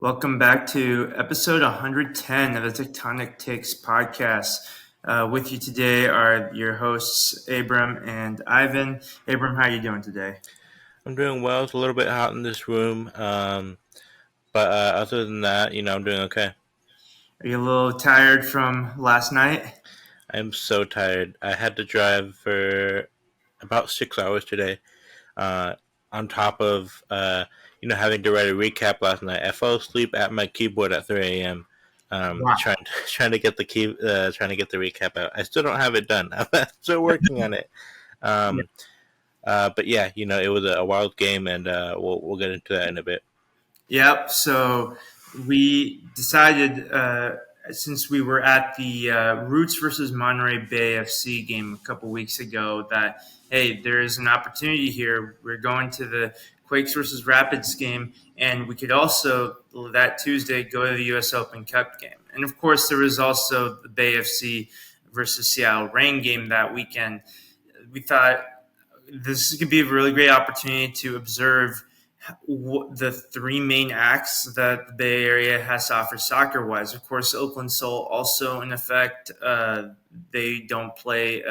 Welcome back to episode 110 of the Tectonic Takes podcast. With you today are your hosts, Abram and Ivan. Abram, how are you doing today? I'm doing well. It's a little bit hot in this room, but other than that, I'm doing okay. Are you a little tired from last night? I'm so tired. I had to drive for about 6 hours today. Uh, on top of having to write a recap last night, I fell asleep at my keyboard at 3 a.m. Wow. Trying to get the trying to get the recap out. I still don't have it done. I'm still working on it. Yeah. Um, but yeah, it was a wild game, and we'll get into that in a bit. Yep. So we decided, since we were at the Roots versus Monterey Bay FC game a couple weeks ago, that hey, there is an opportunity here. We're going to the Quakes versus Rapids game, and we could also that Tuesday go to the U.S. Open Cup game. And of course, there was also the Bay FC versus Seattle Reign game that weekend. We thought this could be a really great opportunity to observe the three main acts that the Bay Area has to offer soccer wise. Of course, Oakland Soul also in effect. They don't play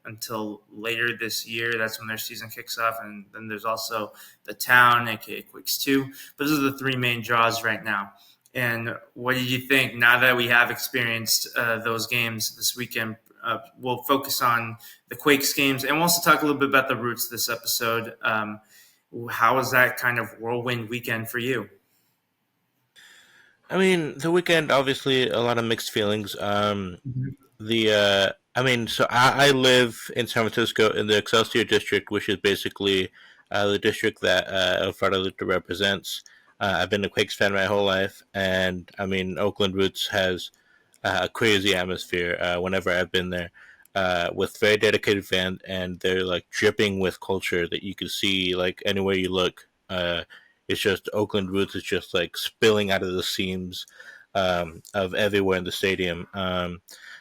until later this year. That's when their season kicks off. And then there's also the town, aka Quicks 2. But those are the three main draws right now. And what did you think now that we have experienced those games this weekend? We'll focus on the Quakes games and we'll also talk a little bit about the Roots this episode. How was that kind of whirlwind weekend for you? I mean, the weekend obviously a lot of mixed feelings. Mhm. I live in San Francisco in the Excelsior district, which is basically the district that Farolito represents. I've been a Quakes fan my whole life, and I mean, Oakland Roots has a crazy atmosphere whenever I've been there. With very dedicated fans, and they're like dripping with culture that you can see like anywhere you look. It's just Oakland Roots is just like spilling out of the seams of everywhere in the stadium.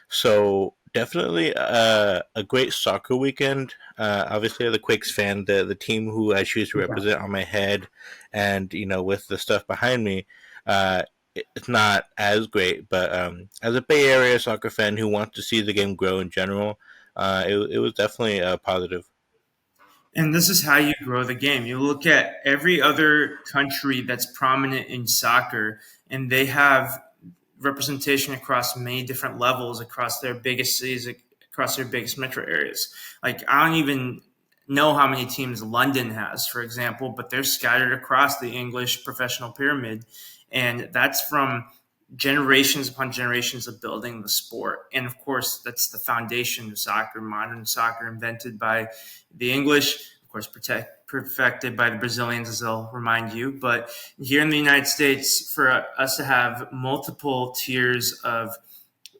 So definitely a great soccer weekend. Obviously, the Quakes fan, the team who I choose to Yeah. represent on my head, and with the stuff behind me. It's not as great, but as a Bay Area soccer fan who wants to see the game grow in general, it was definitely positive. And this is how you grow the game. You look at every other country that's prominent in soccer, and they have representation across many different levels across their biggest cities, across their biggest metro areas. Like, I don't even know how many teams London has, for example, but they're scattered across the English professional pyramid. And that's from generations upon generations of building the sport. And of course, that's the foundation of soccer, modern soccer, invented by the English, of course, perfected by the Brazilians, as I'll remind you. But here in the United States, for us to have multiple tiers of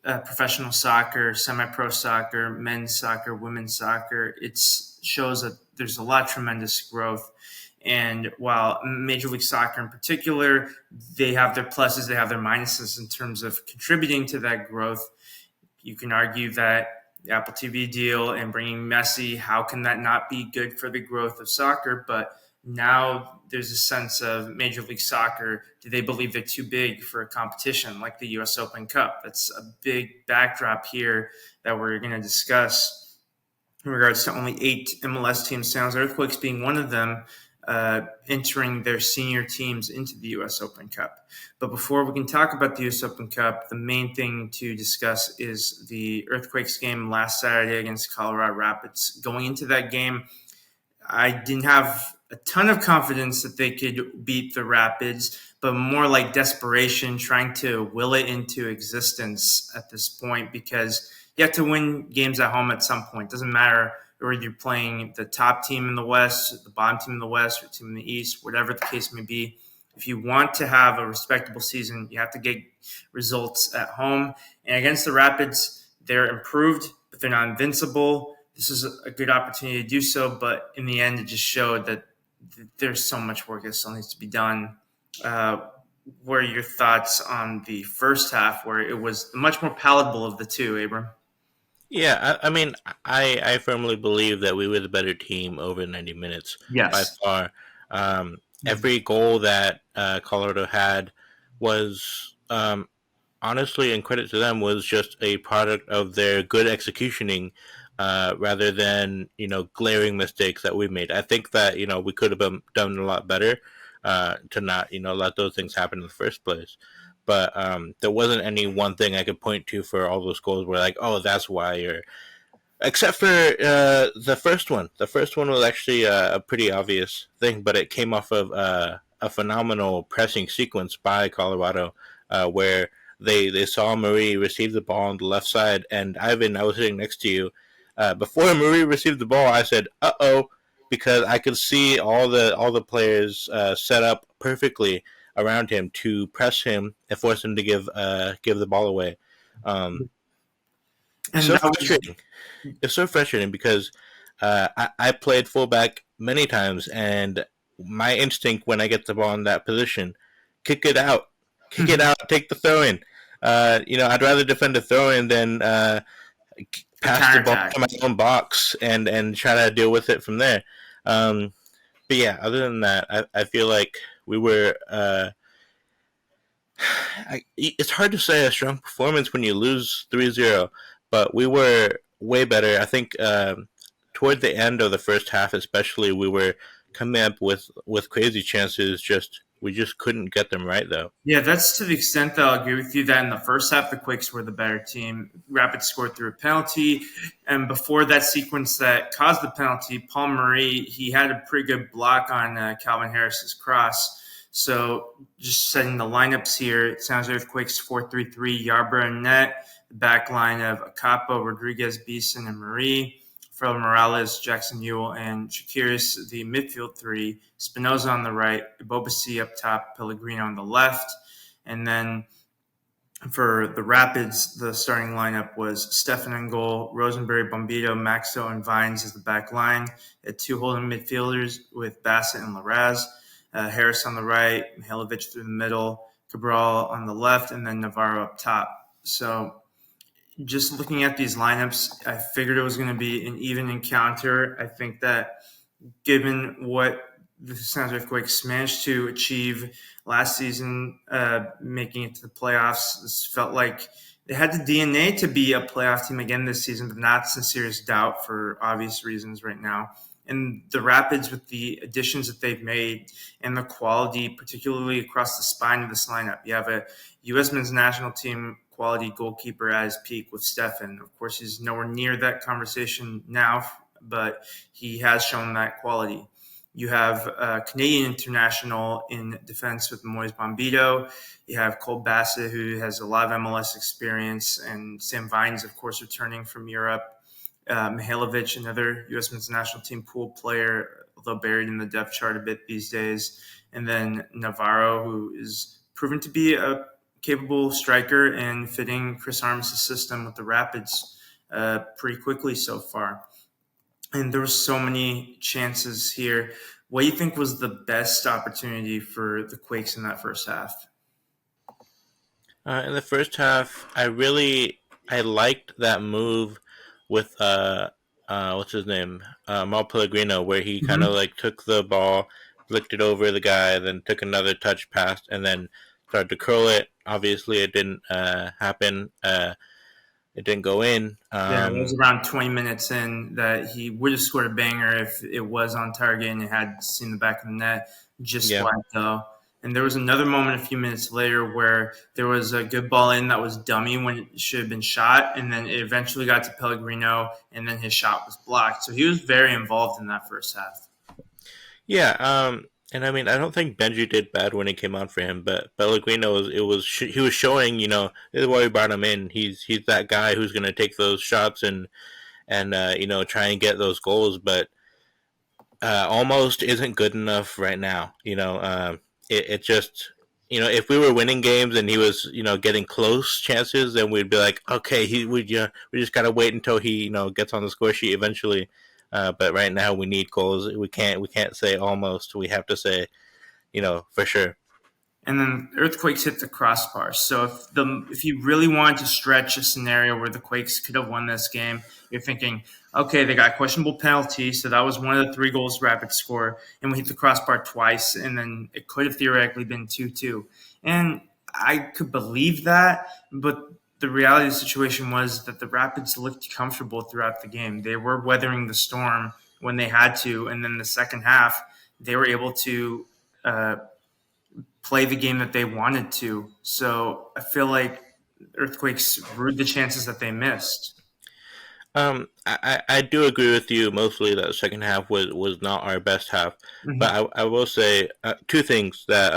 professional soccer, semi-pro soccer, men's soccer, women's soccer, it shows that there's a lot of tremendous growth. And while Major League Soccer in particular, they have their pluses, they have their minuses in terms of contributing to that growth. You can argue that the Apple TV deal and bringing Messi, how can that not be good for the growth of soccer? But now there's a sense of Major League Soccer. Do they believe they're too big for a competition like the U.S. Open Cup? That's a big backdrop here that we're going to discuss in regards to only 8 MLS teams, San Jose Earthquakes being one of them, entering their senior teams into the U.S. Open Cup. But before we can talk about the U.S. Open Cup, the main thing to discuss is the Earthquakes game last Saturday against Colorado Rapids. Going into that game, I didn't have a ton of confidence that they could beat the Rapids, but more like desperation, trying to will it into existence at this point because you have to win games at home at some point. It doesn't matter whether you're playing the top team in the West, the bottom team in the West, or team in the East, whatever the case may be. If you want to have a respectable season, you have to get results at home. And against the Rapids, they're improved, but they're not invincible. This is a good opportunity to do so, but in the end, it just showed that there's so much work that still needs to be done. Uh, what are your thoughts on the first half, where it was much more palatable of the two, Abram? Yeah, I mean, I firmly believe that we were the better team over 90 minutes by Yes. far. Every goal that Colorado had was honestly, and credit to them, was just a product of their good executioning, rather than glaring mistakes that we made. I think that we could have done a lot better to not let those things happen in the first place. But there wasn't any one thing I could point to for all those goals where like, oh, that's why, or except for the first one. The first one was actually a pretty obvious thing, but it came off of a phenomenal pressing sequence by Colorado, where they saw Marie receive the ball on the left side, and Ivan, I was sitting next to you. Before Marie received the ball, I said, "Uh oh," because I could see all the players set up perfectly around him to press him and force him to give the ball away. Um, And so that was frustrating. It's so frustrating because I played fullback many times, and my instinct when I get the ball in that position, kick it out, take the throw in. I'd rather defend a throw in than a pass the ball counterattack. to my own box and try to deal with it from there. Um, but yeah, other than that, I feel like we were. It's hard to say a strong performance when you lose 3-0, but we were way better. I think toward the end of the first half, especially, we were coming up with crazy chances. Just we just couldn't get them right, though. Yeah, that's to the extent that I'll agree with you that in the first half, the Quakes were the better team. Rapids scored through a penalty. And before that sequence that caused the penalty, Paul Murray, he had a pretty good block on Calvin Harris's cross. So just setting the lineups here, it sounds like Quakes 4-3-3, Yarbrough and net, the back line of Acapo, Rodriguez, Beeson, and Marie. Farrell Morales, Jackson Ewell, and Shakiris, the midfield three. Spinoza on the right, Bobasi up top, Pellegrino on the left. And then for the Rapids, the starting lineup was Stefan in goal, Rosenberry, Bombito, Maxo, and Vines as the back line. Had two holding midfielders with Bassett and Larraz. Harris on the right, Mihailovic through the middle, Cabral on the left, and then Navarro up top. So just looking at these lineups, I figured it was going to be an even encounter. I think that given what the San Jose Quakes managed to achieve last season, making it to the playoffs, this felt like they had the DNA to be a playoff team again this season, but not in serious doubt for obvious reasons right now. And the Rapids, with the additions that they've made and the quality, particularly across the spine of this lineup, you have a U.S. men's national team quality goalkeeper at his peak with Stefan. Of course, he's nowhere near that conversation now, but he has shown that quality. You have a Canadian international in defense with Moise Bombito. You have Cole Bassett, who has a lot of MLS experience, and Sam Vines, of course, returning from Europe. Mihailovic, another U.S. men's national team pool player, although buried in the depth chart a bit these days. And then Navarro, who is proven to be a capable striker and fitting Chris Armas' system with the Rapids pretty quickly so far. And there were so many chances here. What do you think was the best opportunity for the Quakes in that first half? In the first half, I liked that move with what's his name, Mal Pellegrino, where he kind of Mm-hmm. like took the ball, flicked it over the guy, then took another touch pass, and then started to curl it. Obviously, it didn't happen. It didn't go in. Yeah, it was around 20 minutes in that he would have scored a banger if it was on target and it had seen the back of the net. Just Yeah, wide though. And there was another moment a few minutes later where there was a good ball in that was dummy when it should have been shot, and then it eventually got to Pellegrino, and then his shot was blocked. So he was very involved in that first half. yeah. And I mean, I don't think Benji did bad when he came on for him, but Pellegrino he was showing, this is why we brought him in. He's that guy who's going to take those shots and try and get those goals, but almost isn't good enough right now. It just if we were winning games and he was getting close chances, then we'd be like, okay, we just gotta wait until he gets on the score sheet eventually. But right now we need goals. We can't say almost. We have to say for sure. And then Earthquakes hit the crossbar. So if you really wanted to stretch a scenario where the Quakes could have won this game, you're thinking, okay, they got questionable penalty, so that was one of the three goals Rapid score, and we hit the crossbar twice, and then it could have theoretically been 2-2. And I could believe that, but the reality of the situation was that the Rapids looked comfortable throughout the game. They were weathering the storm when they had to, and then the second half, they were able to uh, play the game that they wanted to. So I feel like Earthquakes ruled the chances that they missed. I do agree with you mostly that the second half was not our best half, but Mm-hmm. I will say two things that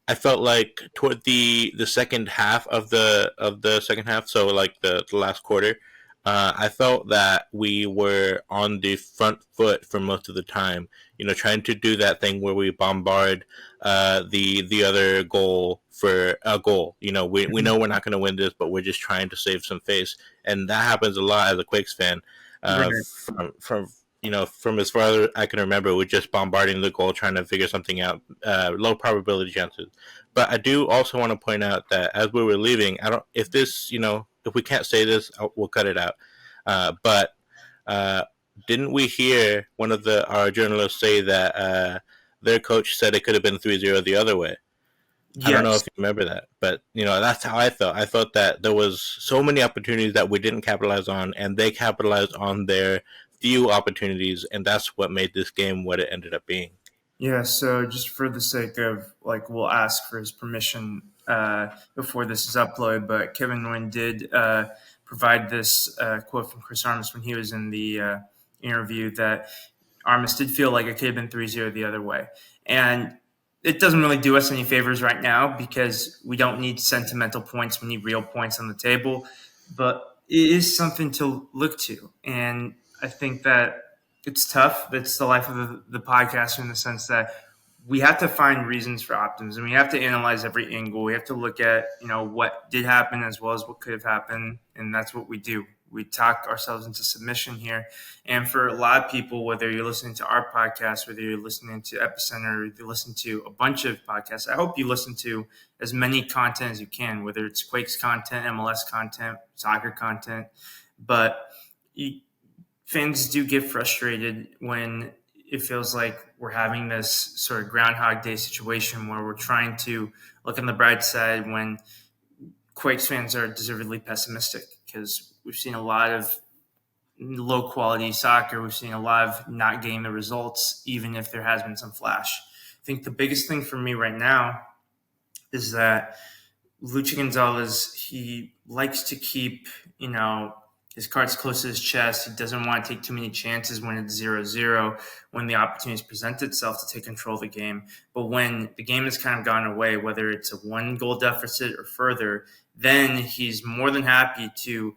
I felt like toward the second half of the second half, so like the last quarter, I felt that we were on the front foot for most of the time. You know, trying to do that thing where we bombard the other goal for a goal. You know, we know we're not going to win this, but we're just trying to save some face, and that happens a lot as a Quakes fan. Right. From you know, from as far as I can remember, we're just bombarding the goal, trying to figure something out. Low probability chances. But I do also want to point out that as we were leaving, I don't if this, you know, if we can't say this, we'll cut it out. But uh, didn't we hear one of our journalists say that their coach said it could have been 3-0 the other way? I don't know if Yes. you remember that, but you know that's how I felt. I felt that there was so many opportunities that we didn't capitalize on, and they capitalized on their few opportunities, and that's what made this game what it ended up being. Yeah, so just for the sake of like, we'll ask for his permission before this is uploaded. But Kevin Nguyen did provide this quote from Chris Armas when he was in the interview that Armas did feel like it could have been 3-0 the other way. And it doesn't really do us any favors right now because we don't need sentimental points. We need real points on the table. But it is something to look to. And I think that it's tough. That's the life of the podcaster in the sense that we have to find reasons for optimism. We have to analyze every angle. We have to look at, what did happen as well as what could have happened. And that's what we do. We talk ourselves into submission here. And for a lot of people, whether you're listening to our podcast, whether you're listening to Epicenter, or you listen to a bunch of podcasts, I hope you listen to as many content as you can, whether it's Quakes content, MLS content, soccer content. But fans do get frustrated when it feels like we're having this sort of Groundhog Day situation where we're trying to look on the bright side when Quakes fans are deservedly pessimistic because we've seen a lot of low quality soccer. We've seen a lot of not getting the results, even if there has been some flash. I think the biggest thing for me right now is that Lucha Gonzalez, he likes to keep, his cards close to his chest. He doesn't want to take too many chances when it's 0-0, when the opportunities present itself to take control of the game. But when the game has kind of gone away, whether it's a 1-goal deficit or further, then he's more than happy to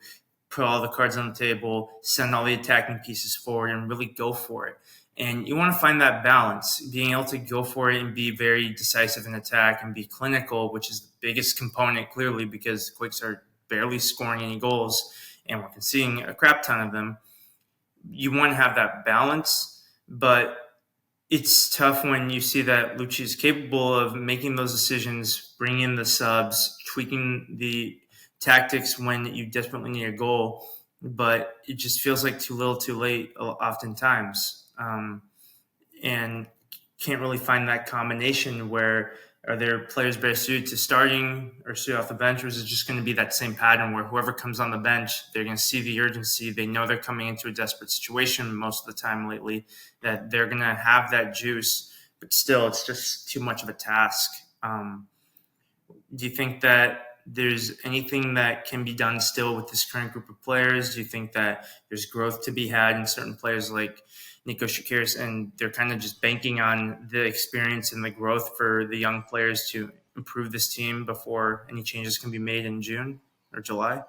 put all the cards on the table, send all the attacking pieces forward, and really go for it. And you want to find that balance, being able to go for it and be very decisive in attack and be clinical, which is the biggest component, clearly, because the Quakes are barely scoring any goals and we're conceding a crap ton of them. You want to have that balance, but it's tough when you see that Lucci is capable of making those decisions, bringing in the subs, tweaking the tactics when you desperately need a goal, but it just feels like too little too late oftentimes. And can't really find that combination where are there players better suited to starting or suited off the bench, or is it just going to be that same pattern where whoever comes on the bench, they're going to see the urgency. They know they're coming into a desperate situation most of the time lately, that they're going to have that juice, but still it's just too much of a task. Do you think that there's anything that can be done still with this current group of players? Do you think that there's growth to be had in certain players like Nico Shakiris, and they're kind of just banking on the experience and the growth for the young players to improve this team before any changes can be made in June or July?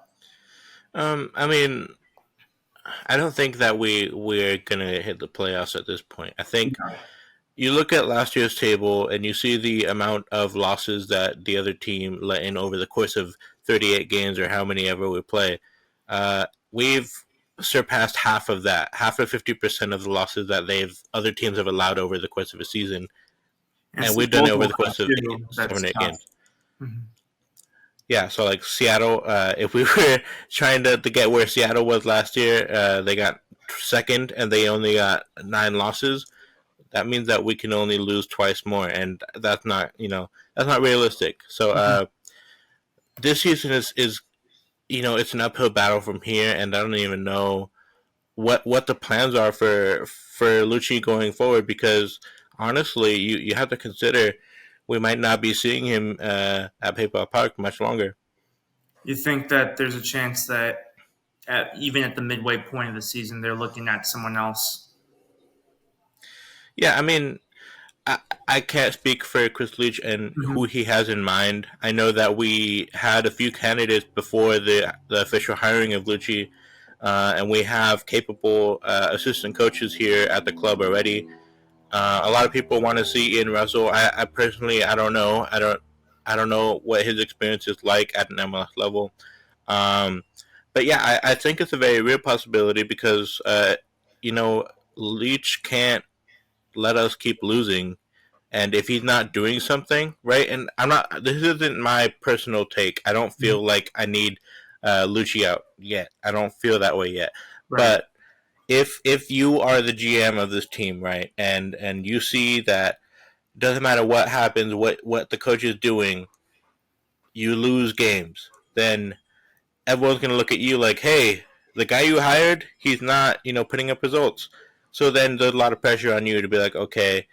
I mean, I don't think that we're gonna hit the playoffs at this point. I think you look at last year's table and you see the amount of losses that the other team let in over the course of 38 games or how many ever we play. We've surpassed half of that, half of 50% of the losses that other teams have allowed over the course of a season, and we've done it over the course of That's 7 or 8 tough. games. Mm-hmm. Yeah, so like Seattle, if we were trying to get where Seattle was last year, they got second and they only got 9 losses. that means that we can only lose twice more, and that's not realistic. So this season is it's an uphill battle from here, and I don't even know what the plans are for Lucci going forward, because honestly, you have to consider we might not be seeing him at PayPal Park much longer. You think that there's a chance that even at the midway point of the season, they're looking at someone else? Yeah, I mean, I, I can't speak for Chris Leach and who Hmm. he has in mind. I know that we had a few candidates before the official hiring of Lucci, and we have capable assistant coaches here at the club already. A lot of people want to see Ian Russell. I personally, I don't know. I don't know what his experience is like at an MLS level. Um, but yeah, I think it's a very real possibility because you know Leach can't let us keep losing, and if he's not doing something right, and I'm not. This isn't my personal take. I don't feel like I need Lucci out yet. I don't feel that way yet, Right. but if you are the GM of this team, right, and you see that doesn't matter what happens, what the coach is doing, you lose games, then everyone's gonna look at you like, hey, the guy you hired, he's not putting up results. So then there's a lot of pressure on you to be like, okay,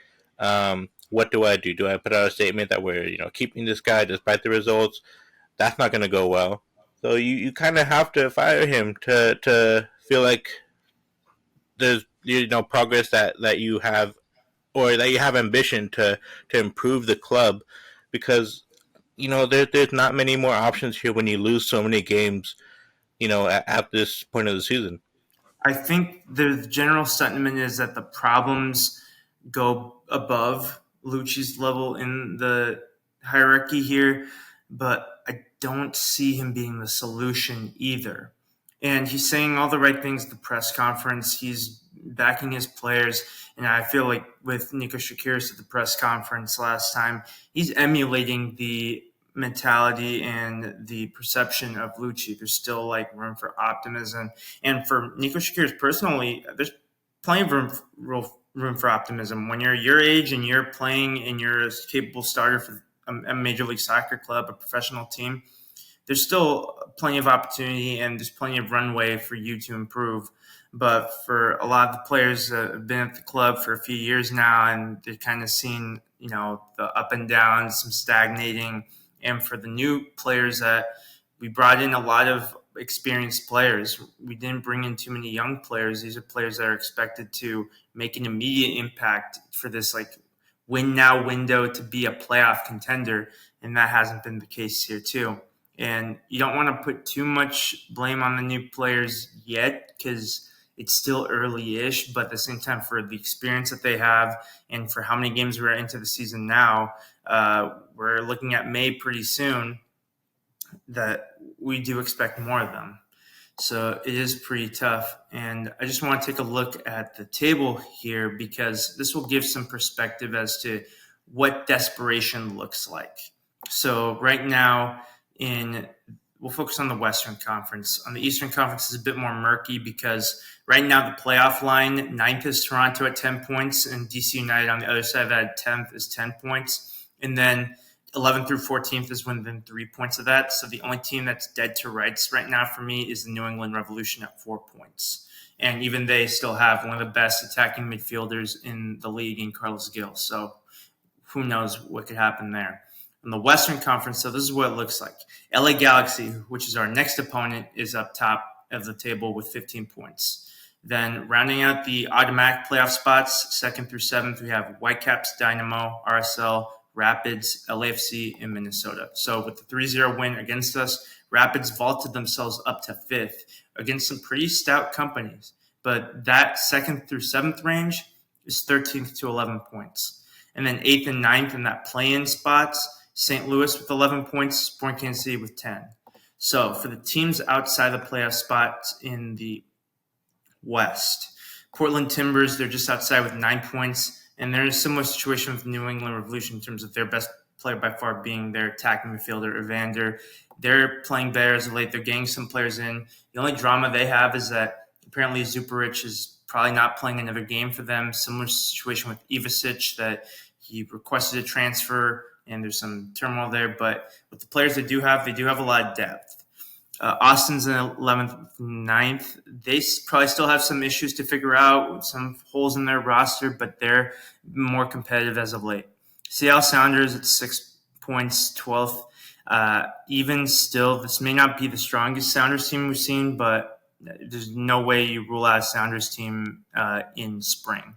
what do I do? Do I put out a statement that we're keeping this guy despite the results? That's not gonna go well. So you kind of have to fire him to feel like there's progress that you have, or that you have ambition to improve the club, because there's not many more options here when you lose so many games at this point of the season. I think the general sentiment is that the problems go above Lucci's level in the hierarchy here, but I don't see him being the solution either. And he's saying all the right things at the press conference. He's backing his players. And I feel like with Nico Shakiris at the press conference last time, he's emulating the mentality and the perception of Lucci. There's still like room for optimism. And for Nico Shakiris personally, there's plenty of room for optimism. When you're your age and you're playing and you're a capable starter for a Major League Soccer club, a professional team, there's still plenty of opportunity and there's plenty of runway for you to improve. But for a lot of the players that have been at the club for a few years now, and they've kind of seen, the up and downs, some stagnating. And for the new players that we brought in a lot of experienced players, we didn't bring in too many young players. These are players that are expected to make an immediate impact for this like win now window to be a playoff contender. And that hasn't been the case here too. And you don't want to put too much blame on the new players yet because it's still early-ish. But at the same time, for the experience that they have and for how many games we're into the season now, we're looking at May pretty soon, that we do expect more of them. So it is pretty tough. And I just want to take a look at the table here because this will give some perspective as to what desperation looks like. So right now, we'll focus on the Western Conference. On the Eastern Conference is a bit more murky because right now the playoff line, ninth is Toronto at 10 points, and DC United on the other side of that 10th is 10 points. And then 11th through 14th is within 3 points of that. So the only team that's dead to rights right now for me is the New England Revolution at 4 points. And even they still have one of the best attacking midfielders in the league in Carlos Gil. So who knows what could happen there. In the Western Conference, so this is what it looks like. LA Galaxy, which is our next opponent, is up top of the table with 15 points. Then rounding out the automatic playoff spots, 2nd through 7th, we have Whitecaps, Dynamo, RSL, Rapids, LAFC, and Minnesota. So with the 3-0 win against us, Rapids vaulted themselves up to 5th against some pretty stout companies. But that 2nd through 7th range is 13th to 11 points. And then 8th and 9th in that play-in spots, St. Louis with 11 points, Sporting Kansas City with 10. So for the teams outside the playoff spots in the West, Portland Timbers, they're just outside with 9 points. And they're in a similar situation with New England Revolution in terms of their best player by far being their attacking midfielder, Evander. They're playing better as of late. They're getting some players in. The only drama they have is that Apparently, Zuparic is probably not playing another game for them. Similar situation with Ivasic, that he requested a transfer, and there's some turmoil there. But with the players they do have a lot of depth. Austin's in 11th, 9th. They probably still have some issues to figure out, some holes in their roster, but they're more competitive as of late. Seattle Sounders at 6 points, 12th. Even still, this may not be the strongest Sounders team we've seen, but there's no way you rule out a Sounders team in spring.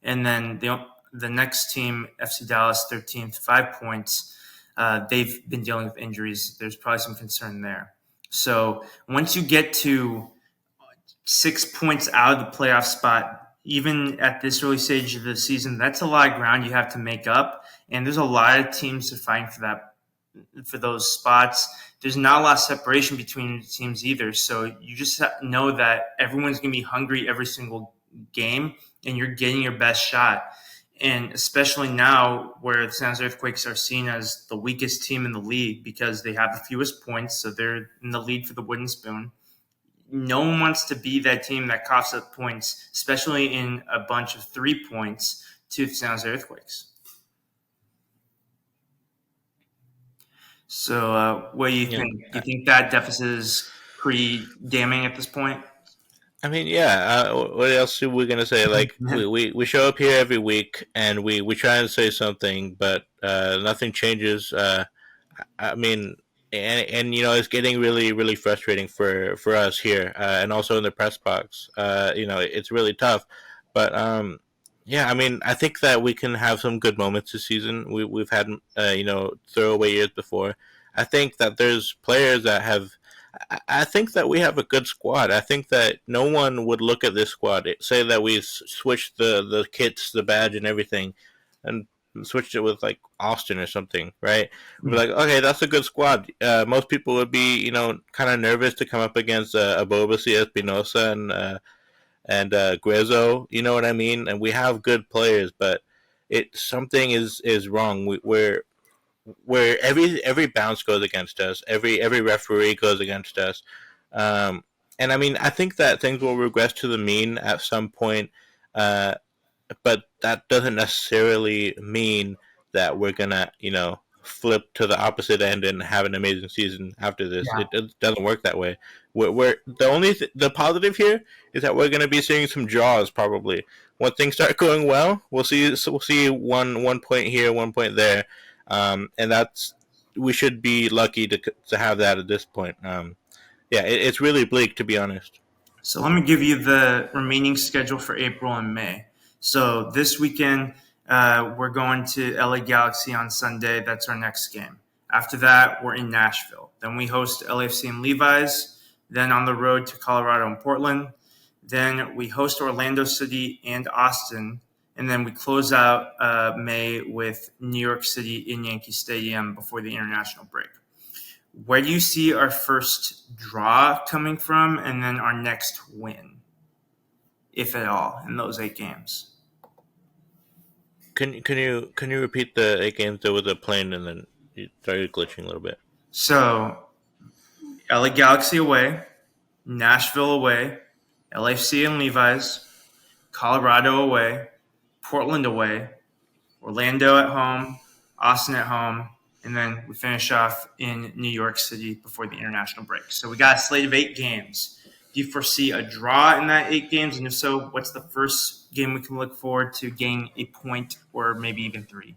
And then the next team, FC Dallas, 13th, 5 points. They've been dealing with injuries. There's probably some concern there. So once you get to 6 points out of the playoff spot, even at this early stage of the season, that's a lot of ground you have to make up. And there's a lot of teams to fight for those spots. There's not a lot of separation between teams either. So you just know that everyone's going to be hungry every single game, and you're getting your best shot. And especially now where the San Jose Earthquakes are seen as the weakest team in the league because they have the fewest points, so they're in the lead for the wooden spoon. No one wants to be that team that coughs up points, especially in a bunch of 3 points to the San Jose Earthquakes. So what do you think? Do you think that deficit is pretty damning at this point? I mean, yeah. What else are we gonna say? Like, we show up here every week and we try and say something, but nothing changes. I mean, and it's getting really frustrating for us here, and also in the press box. It's really tough, but yeah. I mean, I think that we can have some good moments this season. We've had throwaway years before. I think that there's players that have. I think that we have a good squad. I think that no one would look at this squad, say that we switched the kits, the badge, and everything, and switched it with like Austin or something, right? We're like, okay, that's a good squad. Most people would be, kind of nervous to come up against Abobasi, Espinosa, and Grezzo. You know what I mean? And we have good players, but something is wrong. We're where every bounce goes against us, every referee goes against us, and I mean I think that things will regress to the mean at some point, but that doesn't necessarily mean that we're gonna flip to the opposite end and have an amazing season after this. Yeah. It doesn't work that way. We're the positive here is that we're gonna be seeing some draws probably. When things start going well, we'll see one point here, 1 point there. And we should be lucky to have that at this point. It's really bleak, to be honest. So let me give you the remaining schedule for April and May. So this weekend, we're going to LA Galaxy on Sunday. That's our next game. After that, we're in Nashville. Then we host LAFC and Levi's. Then on the road to Colorado and Portland. Then we host Orlando City and Austin. And then we close out May with New York City in Yankee Stadium before the international break. Where do you see our first draw coming from and then our next win, if at all, in those 8 games? Can you repeat the 8 games? There was a plane and then you started glitching a little bit. So LA Galaxy away, Nashville away, LAFC and Levi's, Colorado away, Portland away, Orlando at home, Austin at home, and then we finish off in New York City before the international break. So we got a slate of 8 games. Do you foresee a draw in that 8 games? And if so, what's the first game we can look forward to gaining a point or maybe even 3?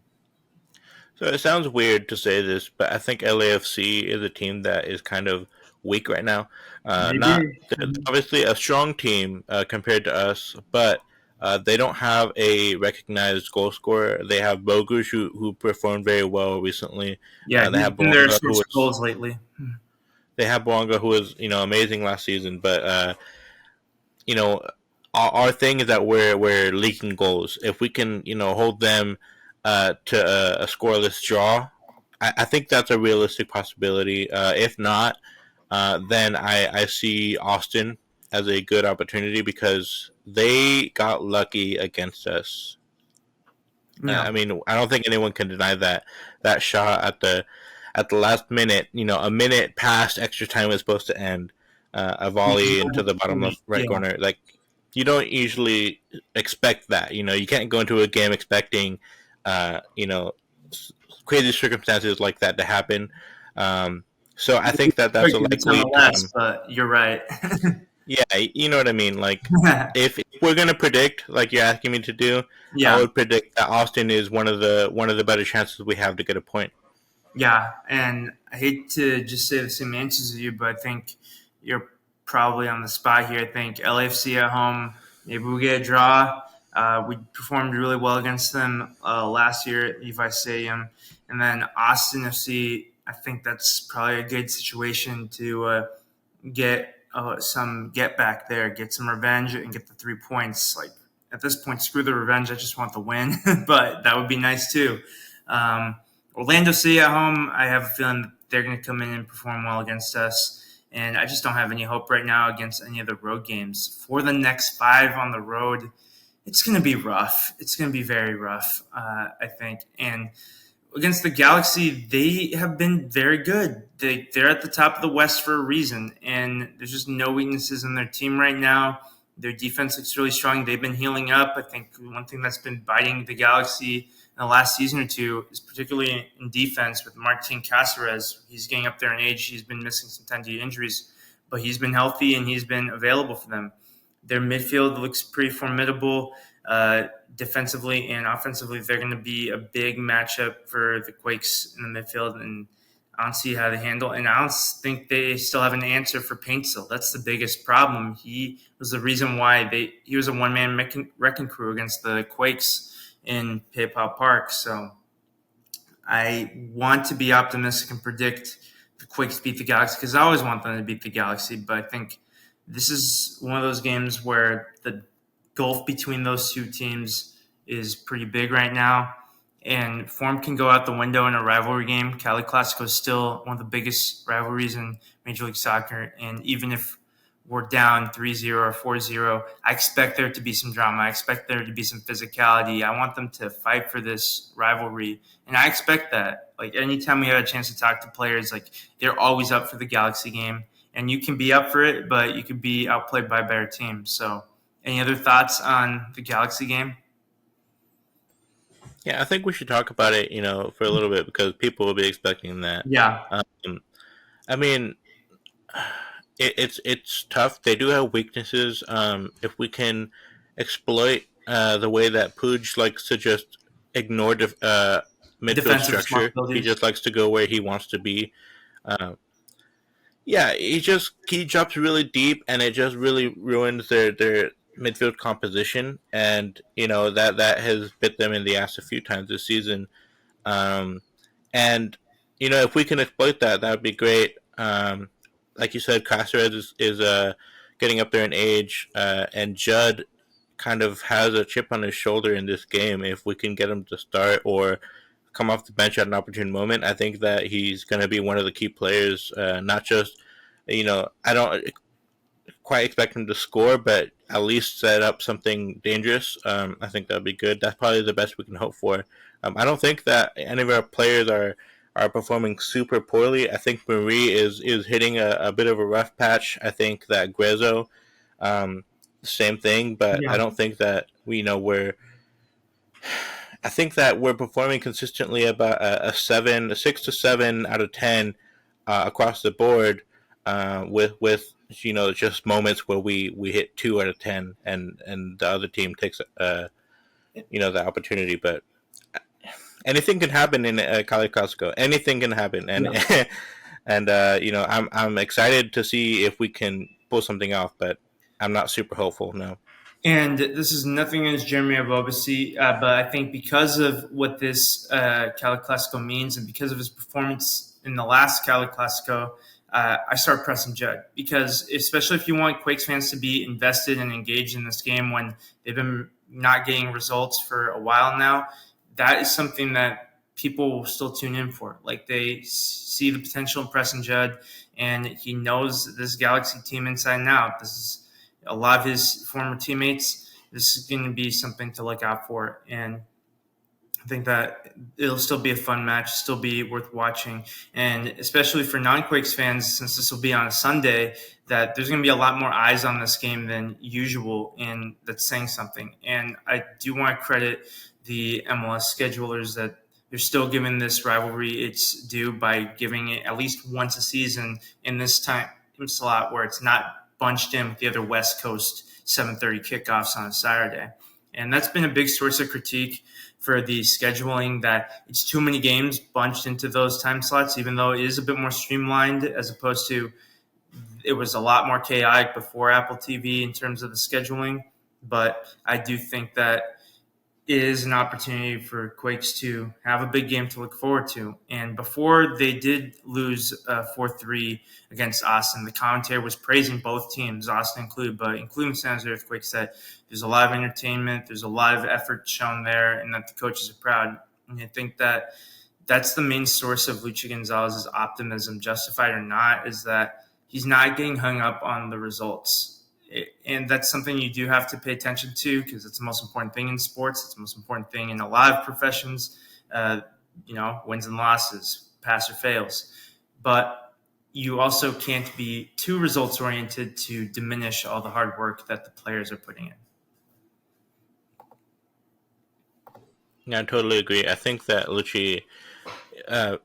So it sounds weird to say this, but I think LAFC is a team that is kind of weak right now. Not obviously a strong team compared to us, but they don't have a recognized goal scorer. They have Bogusz, who performed very well recently. Yeah, they have been their Bonga, source goals lately. They have Bonga, who was amazing last season, but our thing is that we're leaking goals. If we can hold them to a scoreless draw, I think that's a realistic possibility. If not, then I see Austin as a good opportunity because they got lucky against us. Yeah. I mean, I don't think anyone can deny that shot at the last minute. A minute past extra time was supposed to end. a volley into the bottom left right Yeah, corner. Like you don't usually expect that. You can't go into a game expecting, you know, crazy circumstances like that to happen. So I think that that's a it's likely MLS, but you're right. yeah, you know what I mean. Like if we're gonna predict, like you're asking me to do, I Yeah, would predict that Austin is one of the better chances we have to get a point. yeah, and I hate to just say the same answers as you, but I think you're probably on the spot here. I think LAFC at home, maybe we get a draw. We performed really well against them last year at Levi Stadium, and then Austin FC. I think that's probably a good situation to get some get back there, get some revenge, and get the 3 points. Like at this point, screw the revenge. I just want the win, but that would be nice too. Um, Orlando City at home, I have a feeling that they're going to come in and perform well against us. And I just don't have any hope right now against any of the road games. For the next 5 on the road, it's going to be rough. It's going to be very rough, I think. And against the Galaxy, they have been very good. They're at the top of the West for a reason, and there's just no weaknesses in their team right now. Their defense looks really strong. They've been healing up. I think one thing that's been biting the Galaxy in the last season or two is particularly in defense with Martin Caceres. He's getting up there in age. He's been missing some time due to injuries, but he's been healthy and he's been available for them. Their midfield looks pretty formidable. Defensively and offensively, they're going to be a big matchup for the Quakes in the midfield, and I don't see how they handle. And I don't think they still have an answer for Paintsil. That's the biggest problem. He was the reason why he was a one-man wrecking crew against the Quakes in PayPal Park. So I want to be optimistic and predict the Quakes beat the Galaxy because I always want them to beat the Galaxy. But I think this is one of those games where the gulf between those two teams is pretty big right now, and form can go out the window in a rivalry game. Cali Classico is still one of the biggest rivalries in Major League Soccer, and even if we're down 3-0 or 4-0, I expect there to be some drama. I expect there to be some physicality. I want them to fight for this rivalry, and I expect that. Like anytime we have a chance to talk to players, like they're always up for the Galaxy game, and you can be up for it, but you could be outplayed by a better team. So any other thoughts on the Galaxy game? Yeah, I think we should talk about it, for a little bit because people will be expecting that. Yeah, Um, I mean, it's tough. They do have weaknesses. If we can exploit the way that Puig likes to just ignore midfield defensive structure, he responsibilities. just likes to go where he wants to be. Uh, yeah, he drops really deep, and it just really ruins their midfield composition, and that has bit them in the ass a few times this season. Um, and if we can exploit that, that would be great. Like you said, Caceres is getting up there in age, and Judd kind of has a chip on his shoulder in this game. If we can get him to start or come off the bench at an opportune moment, I think that he's going to be one of the key players. Not just, I don't quite expect him to score, but at least set up something dangerous. I think that would be good. That's probably the best we can hope for. I don't think that any of our players are performing super poorly. I think Marie is hitting a bit of a rough patch. I think that Grezzo, same thing, but I Yeah. don't think that we're. I think that we're performing consistently about a 6 to 7 out of 10 across the board, with just moments where we hit 2 out of 10, and the other team takes the opportunity. But anything can happen in Cali Costco. Anything can happen, and Yeah. and I'm excited to see if we can pull something off, but I'm not super hopeful. No. And this is nothing against Jeremy Abobasi, but I think because of what this Cali Classico means and because of his performance in the last Cali Classico, I start pressing Judd because especially if you want Quakes fans to be invested and engaged in this game when they've been not getting results for a while now, that is something that people will still tune in for. Like they see the potential in Preston Judd, and he knows this Galaxy team inside and out. This is a lot of his former teammates. This is going to be something to look out for. And I think that it'll still be a fun match, still be worth watching, and especially for non-Quakes fans, since this will be on a Sunday, that there's going to be a lot more eyes on this game than usual, and that's saying something. And I do want to credit the MLS schedulers that they're still giving this rivalry its due by giving it at least once a season in this time slot where it's not bunched in with the other West Coast 7:30 kickoffs on a Saturday. And that's been a big source of critique for the scheduling, that it's too many games bunched into those time slots, even though it is a bit more streamlined as opposed to it was a lot more chaotic before Apple TV in terms of the scheduling. But I do think that it is an opportunity for Quakes to have a big game to look forward to. And before they did lose 4-3 against Austin, the commentator was praising both teams, Austin included, but including San Jose Earthquakes, that there's a lot of entertainment, there's a lot of effort shown there, and that the coaches are proud. And I think that that's the main source of Lucha Gonzalez's optimism, justified or not, is that he's not getting hung up on the results. And that's something you do have to pay attention to, because it's the most important thing in sports. It's the most important thing in a lot of professions. Wins and losses, pass or fails. But you also can't be too results oriented to diminish all the hard work that the players are putting in. Yeah, I totally agree. I think that Lucci,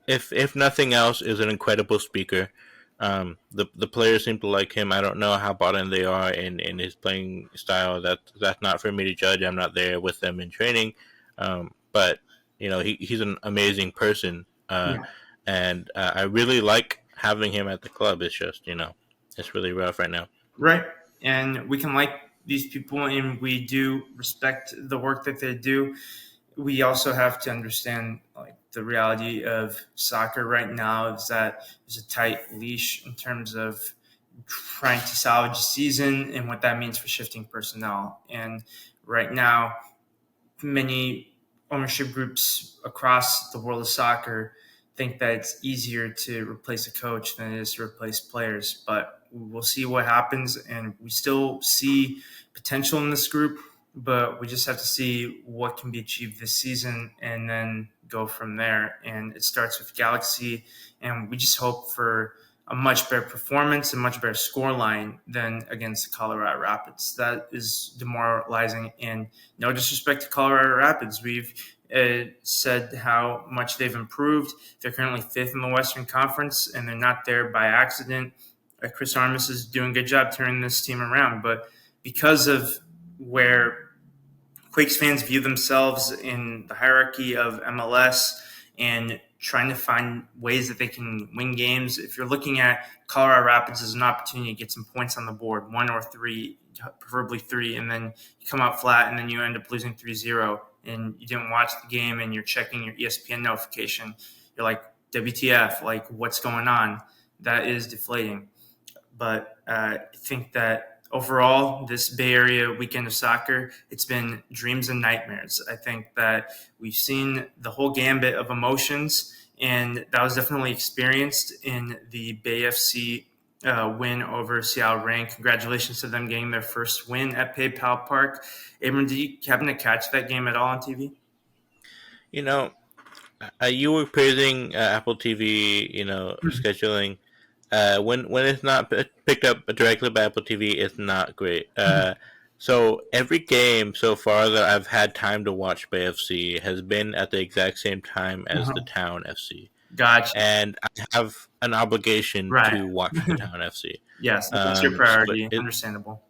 if nothing else, is an incredible speaker. The players seem to like him. I don't know how bought in they are in his playing style. That's not for me to judge. I'm not there with them in training, but he's an amazing person, and I really like having him at the club. It's just it's really rough right now. Right, and we can like these people, and we do respect the work that they do. We also have to understand, like, the reality of soccer right now is that there's a tight leash in terms of trying to salvage a season and what that means for shifting personnel. And right now, many ownership groups across the world of soccer think that it's easier to replace a coach than it is to replace players. But we'll see what happens, and we still see potential in this group, but we just have to see what can be achieved this season and then go from there. And it starts with Galaxy, and we just hope for a much better performance, a much better scoreline than against the Colorado Rapids. That is demoralizing, and no disrespect to Colorado Rapids. We've said how much they've improved. They're currently 5th in the Western Conference, and they're not there by accident. Chris Armas is doing a good job turning this team around, but because of where Quakes fans view themselves in the hierarchy of MLS and trying to find ways that they can win games, if you're looking at Colorado Rapids as an opportunity to get some points on the board, 1 or 3, preferably 3, and then you come out flat and then you end up losing 3-0 and you didn't watch the game and you're checking your ESPN notification, you're like, WTF, like, what's going on? That is deflating. But I think that overall, this Bay Area weekend of soccer, it's been dreams and nightmares. I think that we've seen the whole gambit of emotions, and that was definitely experienced in the Bay FC win over Seattle Reign. Congratulations to them getting their first win at PayPal Park. Abram, did you happen to catch that game at all on TV? You were praising Apple TV, scheduling. When it's not picked up directly by Apple TV, it's not great. So every game so far that I've had time to watch Bay FC has been at the exact same time as the Town FC. Gotcha. And I have an obligation to watch the Town FC. Yes, that's your priority. Understandable.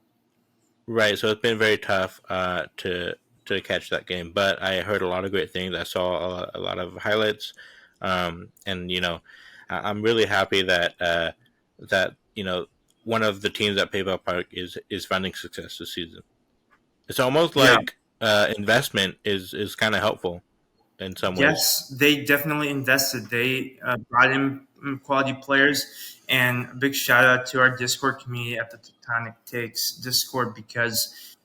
Right, so it's been very tough to catch that game, but I heard a lot of great things. I saw a lot of highlights, and I'm really happy that one of the teams at PayPal Park is finding success this season. It's almost like investment is kind of helpful in some ways. Yes, they definitely invested. They brought in quality players, and a big shout out to our Discord community at the Tectonic Takes Discord, because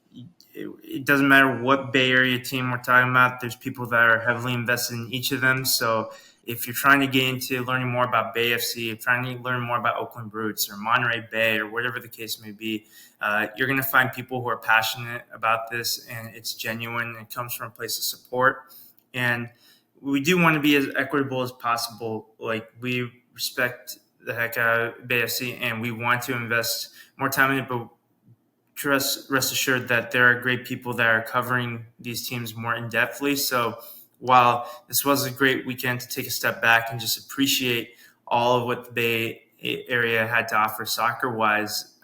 it doesn't matter what Bay Area team we're talking about. There's people that are heavily invested in each of them. So if you're trying to get into learning more about Bay FC, if you're trying to learn more about Oakland Brutes or Monterey Bay or whatever the case may be, you're going to find people who are passionate about this, and it's genuine. It comes from a place of support. And we do want to be as equitable as possible. Like, we respect the heck out of BFC, and we want to invest more time in it, but rest assured that there are great people that are covering these teams more in depthly. So while this was a great weekend to take a step back and just appreciate all of what the Bay Area had to offer soccer wise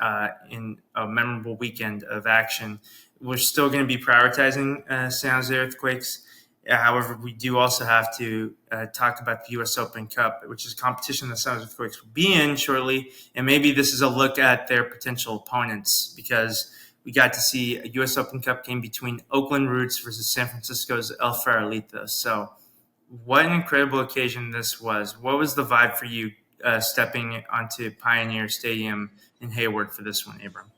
in a memorable weekend of action, we're still going to be prioritizing San Jose Earthquakes. However, we do also have to talk about the U.S. Open Cup, which is a competition that San Jose Earthquakes will be in shortly. And maybe this is a look at their potential opponents, because we got to see a U.S. Open Cup game between Oakland Roots versus San Francisco's El Farolito. So what an incredible occasion this was. What was the vibe for you stepping onto Pioneer Stadium in Hayward for this one, Abram?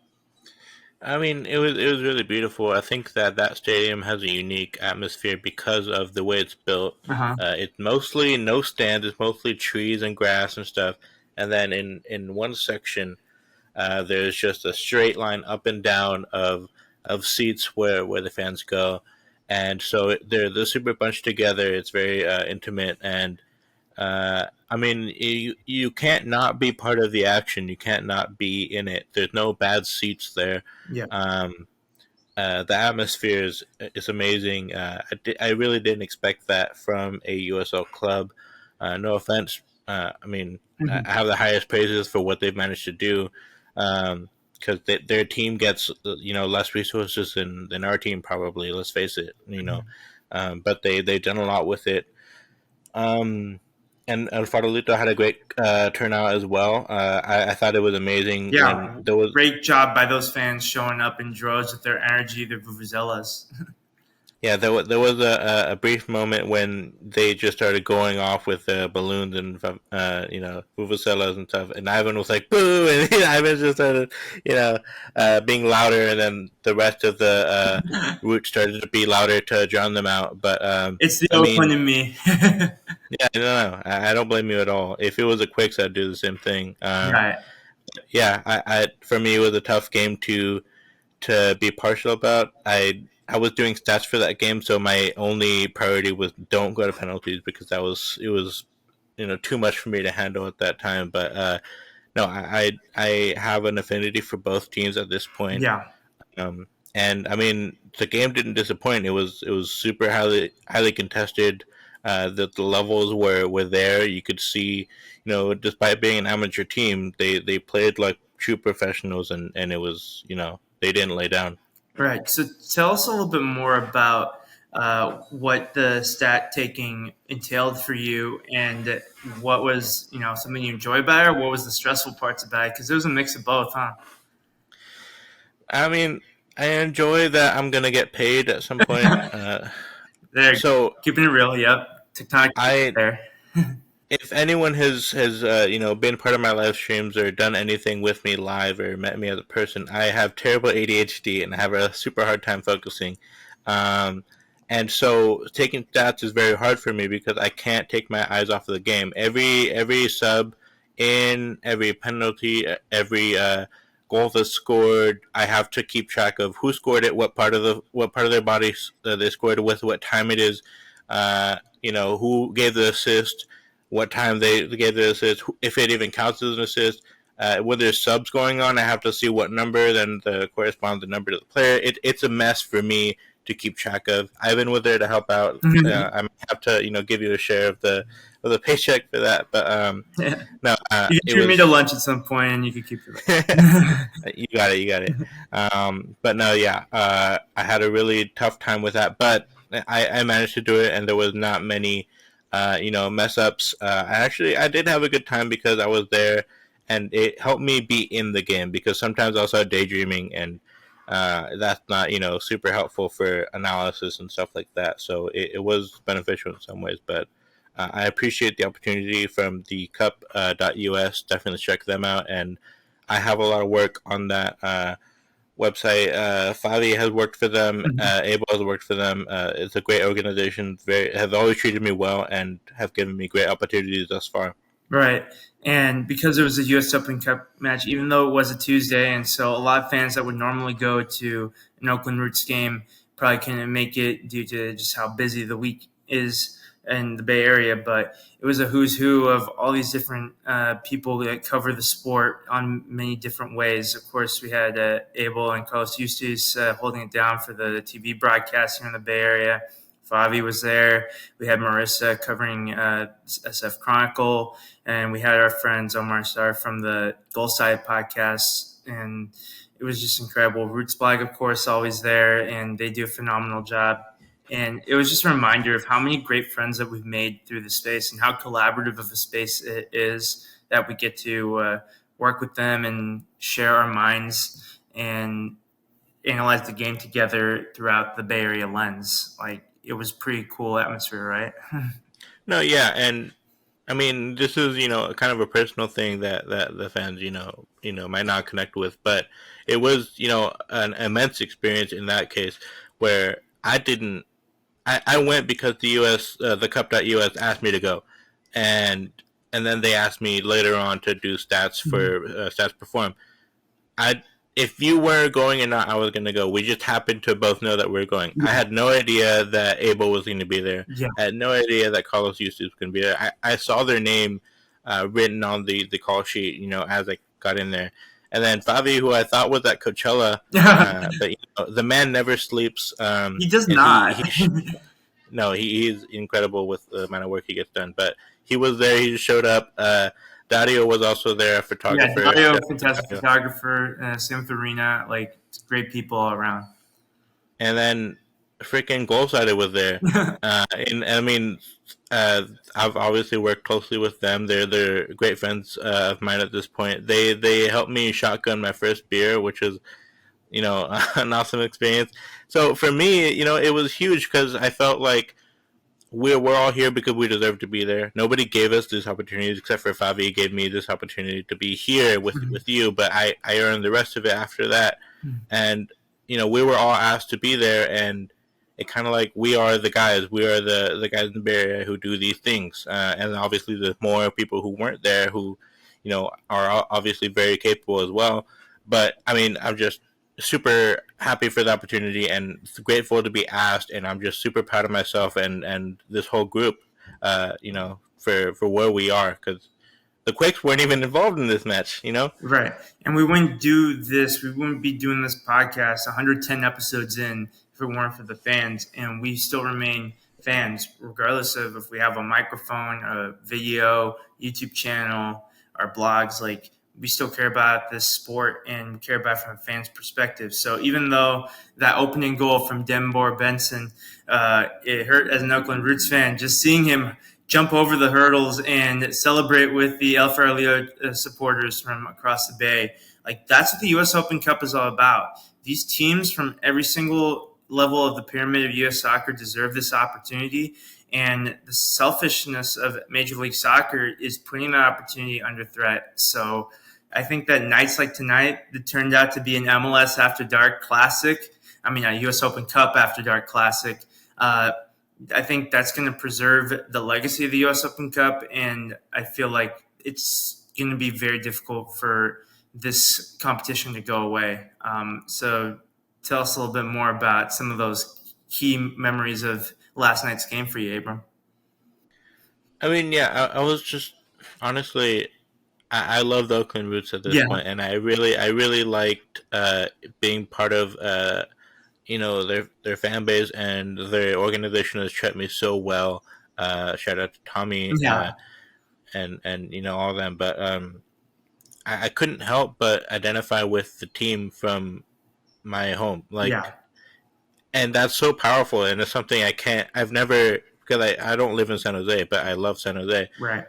I mean, it was really beautiful. I think that stadium has a unique atmosphere because of the way it's built. Uh-huh. It's mostly no stands. It's mostly trees and grass and stuff. And then in one section, there's just a straight line up and down of seats where the fans go, and so they're super bunched together. It's very intimate, and I mean, you can't not be part of the action. You can't not be in it. There's no bad seats there. Yeah. Um, the atmosphere is amazing. I really didn't expect that from a USL club. No offense. I mean, I have the highest praises for what they've managed to do, because their team gets less resources than our team probably. Let's face it. But they've done a lot with it. And Farolito had a great turnout as well. I thought it was amazing. Yeah, When there was great job by those fans showing up in droves with their energy, their vuvuzelas. Yeah, there was a brief moment when they just started going off with balloons and vuvuzelas and stuff, and Ivan was like boo, and Ivan just started being louder, and then the rest of the route started to be louder to drown them out. But It's the I Oakland mean, in me. yeah, no, I don't blame you at all. If it was a Quicks, I'd do the same thing. Right. Yeah, for me it was a tough game to be partial about. I was doing stats for that game, so my only priority was don't go to penalties, because it was too much for me to handle at that time. But no, I have an affinity for both teams at this point. Yeah. And I mean, the game didn't disappoint. It was super highly contested. The levels were there. You could see, despite being an amateur team, they played like true professionals, and it was they didn't lay down. Right. So tell us a little bit more about what the stat taking entailed for you, and what was something you enjoy about it, or what was the stressful parts about it? Because it was a mix of both, huh? I mean, I enjoy that I'm gonna get paid at some point. There, So keeping it real. Yep. TikTok I, there. if anyone has been part of my live streams or done anything with me live or met me as a person, I have terrible ADHD and I have a super hard time focusing. Um, and so taking stats is very hard for me because I can't take my eyes off of the game. Every sub in, every penalty, every goal that's scored, I have to keep track of who scored it, what part of their body they scored it with, what time it is, who gave the assist, what time they gave the assist, if it even counts as an assist. When there's subs going on, I have to see what number then corresponds the number to the player. It's a mess for me to keep track of. Ivan was there to help out. I might have to give you a share of the paycheck for that. But Yeah. no, You can it treat me was to lunch at some point, and you can keep it. you got it. But no, yeah, I had a really tough time with that, but I managed to do it, and there was not many mess ups. I did have a good time because I was there, and it helped me be in the game, because sometimes I start daydreaming, and that's not super helpful for analysis and stuff like that. So it was beneficial in some ways, but I appreciate the opportunity from the cup.us. Definitely check them out, and I have a lot of work on that website. Favi has worked for them. Abel has worked for them. It's a great organization. Have always treated me well and have given me great opportunities thus far. Right. And because it was a U.S. Open Cup match, even though it was a Tuesday, and so a lot of fans that would normally go to an Oakland Roots game probably couldn't make it due to just how busy the week is in the Bay Area, but it was a who's who of all these different people that cover the sport on many different ways. Of course, we had Abel and Carlos Eustace holding it down for the TV broadcast here in the Bay Area. Favi was there. We had Marissa covering SF Chronicle, and we had our friends Omar Star from the Goal Side podcast, and it was just incredible. Roots Blog, of course, always there, and they do a phenomenal job. And it was just a reminder of how many great friends that we've made through the space and how collaborative of a space it is that we get to work with them and share our minds and analyze the game together throughout the Bay Area lens. Like, it was pretty cool atmosphere, right? No, yeah, and I mean, this is kind of a personal thing that the fans might not connect with, but it was an immense experience in that case where I went because the U.S. The Cup.us asked me to go, and then they asked me later on to do stats for Stats Perform. If you were going or not, I was going to go. We just happened to both know that we were going. I had no idea that Abel was going to be there. Yeah. I had no idea that Carlos Eustace was going to be there. I saw their name written on the call sheet, as I got in there. And then Favi, who I thought was at Coachella, but the man never sleeps. He does not. No, he's incredible with the amount of work he gets done. But he was there. He just showed up. Dario was also there, a photographer. Yeah, Dario, fantastic photographer. Same with Arena, like great people all around. And then freaking Goalsided was there. And I mean, I've obviously worked closely with them. They're great friends of mine at this point. They helped me shotgun my first beer, which is an awesome experience. So for me, it was huge because I felt like we're all here because we deserve to be there. Nobody gave us these opportunities except for Favi gave me this opportunity to be here with you, but I earned the rest of it after that. And we were all asked to be there, and it kind of like we are the guys. We are the guys in the Bay Area who do these things. And obviously there's more people who weren't there who, are obviously very capable as well. But I mean, I'm just super happy for the opportunity and grateful to be asked, and I'm just super proud of myself and this whole group, for where we are, because the Quakes weren't even involved in this match, Right. And we wouldn't be doing this podcast 110 episodes in if it weren't for the fans, and we still remain fans regardless of if we have a microphone, a video, YouTube channel, our blogs. Like, we still care about this sport and care about it from a fan's perspective. So even though that opening goal from Denbor Benson, it hurt as an Oakland Roots fan, just seeing him jump over the hurdles and celebrate with the El Farolito supporters from across the bay. Like, that's what the U.S. Open Cup is all about. These teams from every single level of the pyramid of U.S. soccer deserve this opportunity. And the selfishness of Major League Soccer is putting that opportunity under threat. So I think that nights like tonight that turned out to be an MLS After Dark Classic, a U.S. Open Cup After Dark Classic, I think that's going to preserve the legacy of the U.S. Open Cup, and I feel like it's going to be very difficult for this competition to go away. So tell us a little bit more about some of those key memories of last night's game for you, Abram. I mean, yeah, I was just honestly, I love the Oakland Roots at this point, and I really liked being part of their fan base, and their organization has treated me so well. Shout out to Tommy, and all of them. But I couldn't help but identify with the team from my home, and that's so powerful, and it's something I've never, because I don't live in San Jose, but I love San Jose. Right.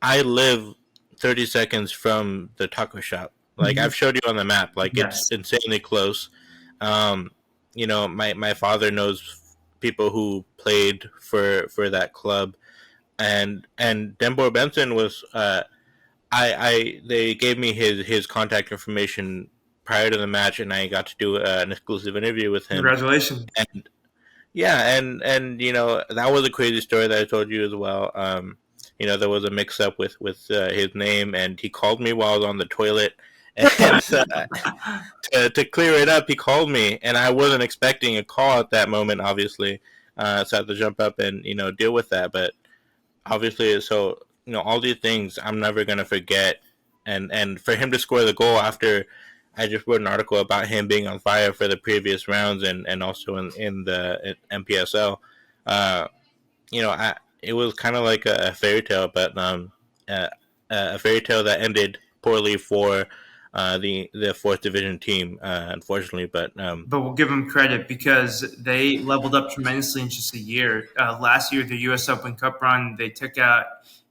I live 30 seconds from the taco shop. Like, I've showed you on the map, it's insanely close. My father knows people who played for that club, and Denbor Benson was, they gave me his contact information prior to the match, and I got to do an exclusive interview with him. Congratulations. And that was a crazy story that I told you as well. There was a mix-up with his name, and he called me while I was on the toilet. And so, to clear it up, he called me, and I wasn't expecting a call at that moment, obviously. so I have to jump up and deal with that. But obviously, so all these things I'm never gonna forget, and for him to score the goal after I just wrote an article about him being on fire for the previous rounds and also in the MPSL. Uh, it was kind of like a fairy tale, but uh, a fairy tale that ended poorly for the fourth division team, unfortunately. But But we'll give them credit because they leveled up tremendously in just a year. Last year, the U.S. Open Cup run, they took out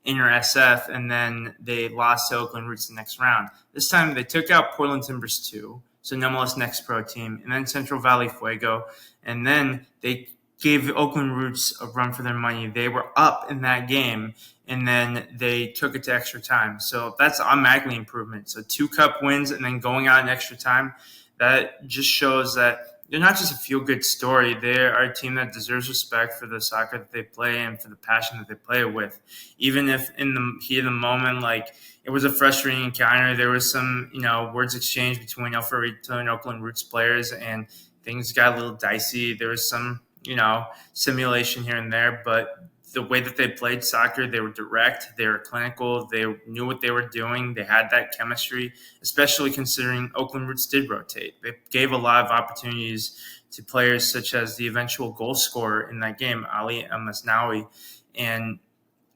Inter SF, and then they lost to Oakland Roots the next round. This time, they took out Portland Timbers 2, so nonetheless next pro team, and then Central Valley Fuego, and then they gave Oakland Roots a run for their money. They were up in that game, and then they took it to extra time. So that's automatically improvement. So 2 cup wins and then going out in extra time, that just shows that they're not just a feel-good story. They are a team that deserves respect for the soccer that they play and for the passion that they play it with. Even if in the heat of the moment, like, it was a frustrating encounter, there was some, words exchanged between El Farolito and Oakland Roots players, and things got a little dicey. There was some, simulation here and there, but the way that they played soccer, they were direct, they were clinical, they knew what they were doing, they had that chemistry, especially considering Oakland Roots did rotate. They gave a lot of opportunities to players such as the eventual goal scorer in that game, Ali El-Masnawi, and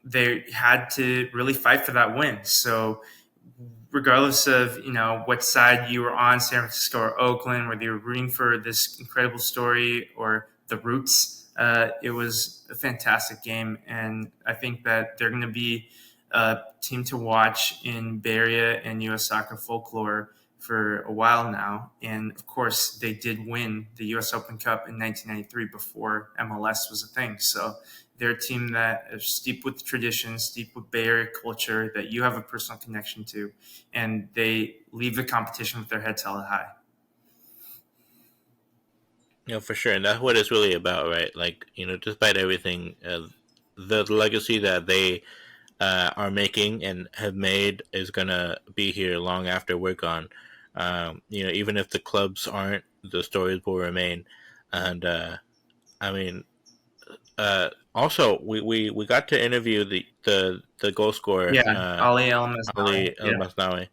they had to really fight for that win. So regardless of what side you were on, San Francisco or Oakland, whether you were rooting for this incredible story or the Roots, it was a fantastic game, and I think that they're going to be a team to watch in Bay Area and U.S. soccer folklore for a while now. And of course, they did win the U.S. Open Cup in 1993 before MLS was a thing. So they're a team that is steeped with tradition, steeped with Bay Area culture that you have a personal connection to, and they leave the competition with their heads held high. For sure, and that's what it's really about, right? Like, despite everything, the legacy that they are making and have made is gonna be here long after we're gone. Even if the clubs aren't, the stories will remain. And I mean, also we got to interview the goal scorer, Yeah, Ali El-Masnawi. Ali El Yeah. Masnawi.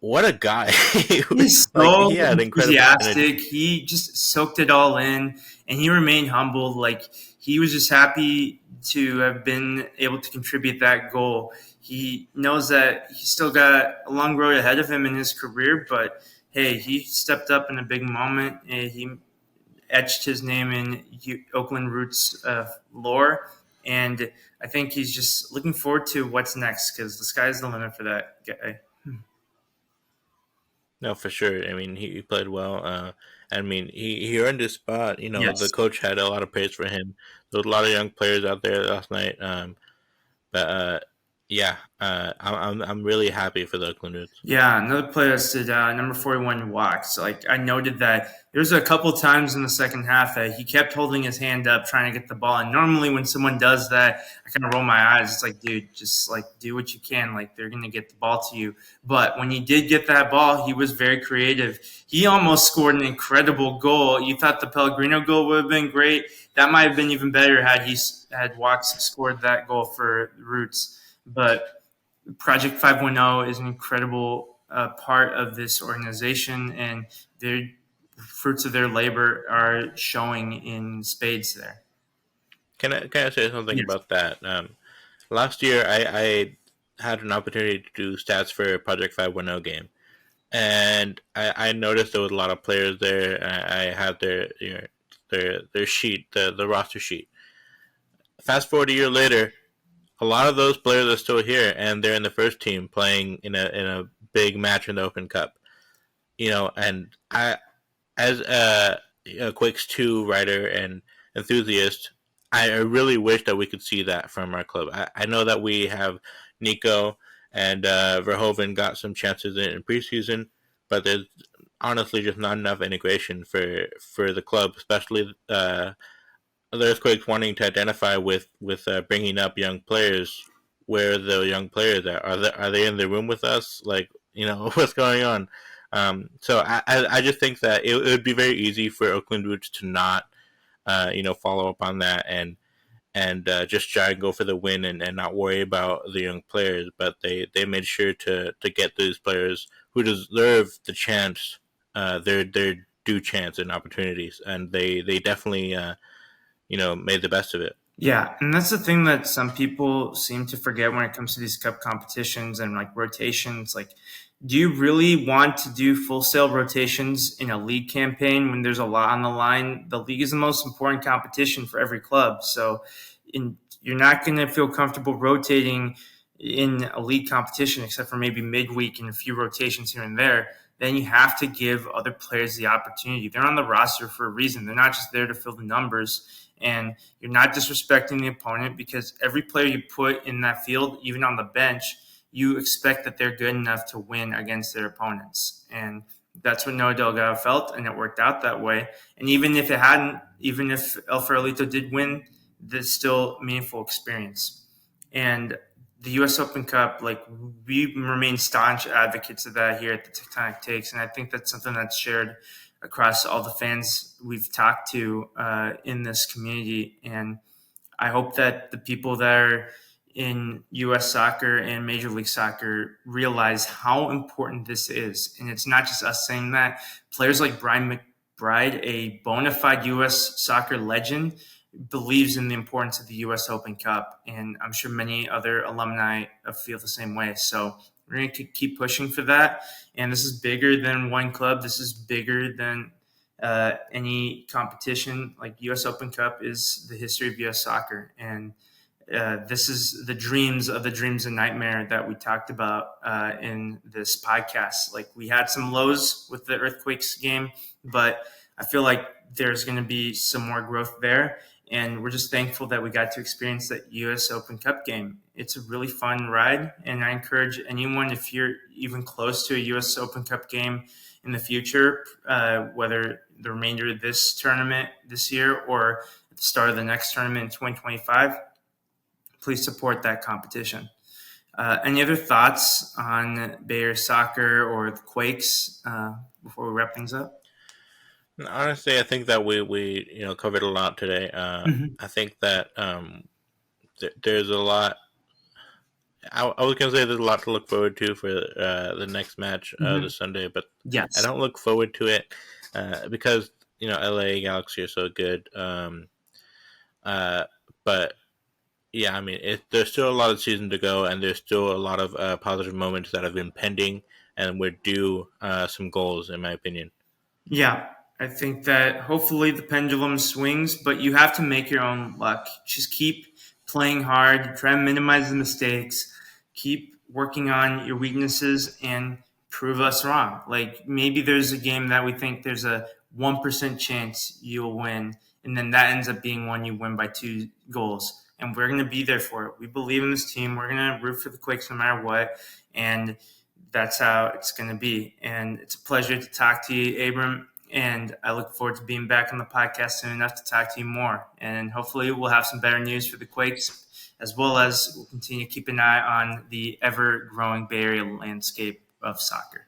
What a guy! He's Like, so he had incredible energy. enthusiastic. He just soaked it all in, and he remained humble. Like, he was just happy to have been able to contribute that goal. He knows that he's still got a long road ahead of him in his career, but hey, he stepped up in a big moment, and he etched his name in Oakland Roots lore. And I think he's just looking forward to what's next, because the sky's the limit for that guy. No, for sure. I mean, he played well. I mean, he earned his spot. The Yes. coach had a lot of praise for him. There was a lot of young players out there last night. But yeah, I'm really happy for the Oakland Roots. Yeah, another player that stood out, number 41, Wax. Like, I noted that there was a couple times in the second half that he kept holding his hand up trying to get the ball. And normally when someone does that, I kind of roll my eyes. It's like, dude, just like do what you can. Like, they're going to get the ball to you. But when he did get that ball, he was very creative. He almost scored an incredible goal. You thought the Pellegrino goal would have been great. That might have been even better had Wax scored that goal for Roots. But Project 510 is an incredible part of this organization, and the fruits of their labor are showing in spades there. Can I say something Yes. about that? Last year, I had an opportunity to do stats for a Project 510 game, and I noticed there was a lot of players there. I had their sheet, the roster sheet. Fast forward a year later, a lot of those players are still here, and they're in the first team playing in a big match in the Open Cup. And I, as a Quakes 2 writer and enthusiast, I really wish that we could see that from our club. I know that we have Nico and Verhoeven got some chances in preseason, but there's honestly just not enough integration for the club, especially the Earthquakes wanting to identify with bringing up young players. Where the young players are they in the room with us? Like, what's going on? So I just think that it would be very easy for Oakland Roots to not follow up on that and just try and go for the win and not worry about the young players. But they made sure to get these players who deserve the chance, their due chance and opportunities, and they definitely made the best of it. Yeah, and that's the thing that some people seem to forget when it comes to these cup competitions and like rotations. Like, do you really want to do full sale rotations in a league campaign when there's a lot on the line? The league is the most important competition for every club. So you're not going to feel comfortable rotating in a league competition except for maybe midweek and a few rotations here and there. Then you have to give other players the opportunity. They're on the roster for a reason. They're not just there to fill the numbers. And you're not disrespecting the opponent because every player you put in that field, even on the bench, you expect that they're good enough to win against their opponents. And that's what Noah Delgado felt, and it worked out that way. And even if it hadn't, even if El Farolito did win, there's still meaningful experience. And the U.S. Open Cup, like, we remain staunch advocates of that here at the Tectonic Takes, and I think that's something that's shared across all the fans we've talked to in this community. And I hope that the people that are in U.S. soccer and Major League Soccer realize how important this is. And it's not just us saying that. Players like Brian McBride, a bona fide U.S. soccer legend, believes in the importance of the U.S. Open Cup. And I'm sure many other alumni feel the same way. So we're going to keep pushing for that. And this is bigger than one club. This is bigger than any competition. Like, U.S. Open Cup is the history of U.S. soccer. And this is the dreams of the dreams and nightmare that we talked about in this podcast. Like, we had some lows with the Earthquakes game, but I feel like there's going to be some more growth there. And we're just thankful that we got to experience that U.S. Open Cup game. It's a really fun ride, and I encourage anyone, if you're even close to a U.S. Open Cup game in the future, whether the remainder of this tournament this year or at the start of the next tournament in 2025, please support that competition. Any other thoughts on Bay Area soccer or the Quakes before we wrap things up? Honestly, I think that we covered a lot today. I think that there's a lot. I was gonna say there's a lot to look forward to for the next match this Sunday, but I Yes. don't look forward to it because LA Galaxy are so good. But yeah, I mean, there's still a lot of season to go, and there's still a lot of positive moments that have been pending, and we're due some goals, in my opinion. Yeah, I think that hopefully the pendulum swings, but you have to make your own luck. Just keep playing hard, try to minimize the mistakes, keep working on your weaknesses, and prove us wrong. Like, maybe there's a game that we think there's a 1% chance you'll win, and then that ends up being one you win by 2 goals. And we're going to be there for it. We believe in this team. We're going to root for the Quakes no matter what. And that's how it's going to be. And it's a pleasure to talk to you, Abram. And I look forward to being back on the podcast soon enough to talk to you more. And hopefully we'll have some better news for the Quakes, as well as we'll continue to keep an eye on the ever-growing Bay Area landscape of soccer.